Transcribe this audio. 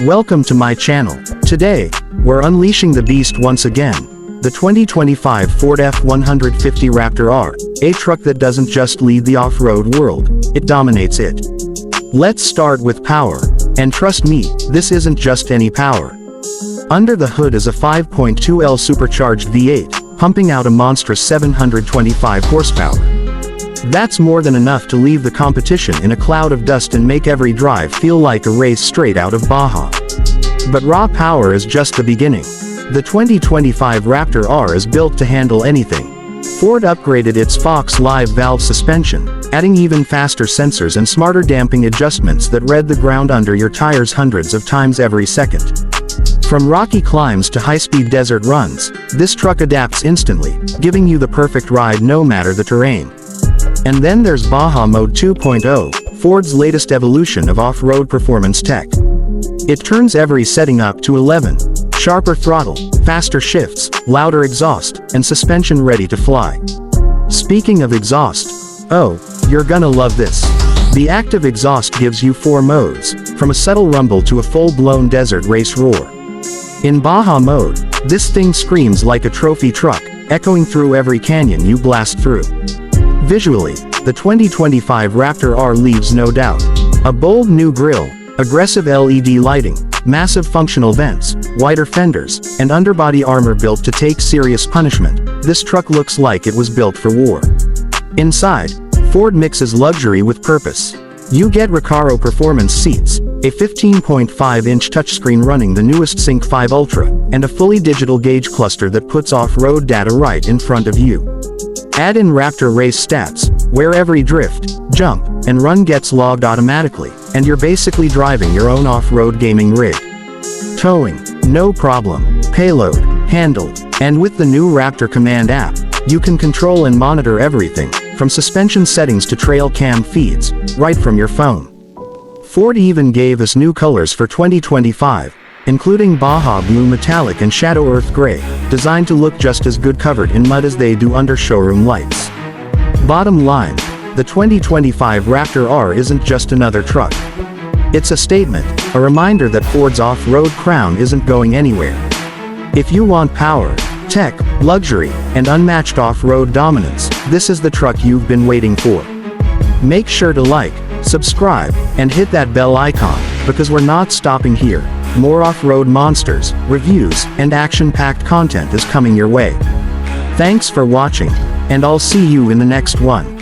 Welcome to my channel. Today, we're unleashing the beast once again. The 2025 Ford F-150 Raptor R, a truck that doesn't just lead the off-road world, it dominates it. Let's start with power. And trust me, this isn't just any power. Under the hood is a 5.2L supercharged V8, pumping out a monstrous 725 horsepower. That's more than enough to leave the competition in a cloud of dust and make every drive feel like a race straight out of Baja. But raw power is just the beginning. The 2025 Raptor R is built to handle anything. Ford upgraded its Fox Live valve suspension, adding even faster sensors and smarter damping adjustments that read the ground under your tires hundreds of times every second. From rocky climbs to high-speed desert runs, this truck adapts instantly, giving you the perfect ride no matter the terrain. And then there's Baja Mode 2.0, Ford's latest evolution of off-road performance tech. It turns every setting up to 11. Sharper throttle, faster shifts, louder exhaust, and suspension ready to fly. Speaking of exhaust, oh, you're gonna love this. The active exhaust gives you 4 modes, from a subtle rumble to a full-blown desert race roar. In Baja Mode, this thing screams like a trophy truck, echoing through every canyon you blast through. Visually, the 2025 Raptor R leaves no doubt. A bold new grille, aggressive LED lighting, massive functional vents, wider fenders, and underbody armor built to take serious punishment, this truck looks like it was built for war. Inside, Ford mixes luxury with purpose. You get Recaro performance seats, a 15.5-inch touchscreen running the newest Sync 5 Ultra, and a fully digital gauge cluster that puts off-road data right in front of you. Add in Raptor race stats, where every drift, jump, and run gets logged automatically, and you're basically driving your own off-road gaming rig. Towing, no problem. Payload, handled. And with the new Raptor Command app, you can control and monitor everything, from suspension settings to trail cam feeds, right from your phone. Ford even gave us new colors for 2025, including Baja Blue Metallic and Shadow Earth Gray, designed to look just as good covered in mud as they do under showroom lights. Bottom line, the 2025 Raptor R isn't just another truck. It's a statement, a reminder that Ford's off-road crown isn't going anywhere. If you want power, tech, luxury, and unmatched off-road dominance, this is the truck you've been waiting for. Make sure to like, subscribe, and hit that bell icon, because we're not stopping here. More off-road monsters, reviews, and action-packed content is coming your way. Thanks for watching, and I'll see you in the next one.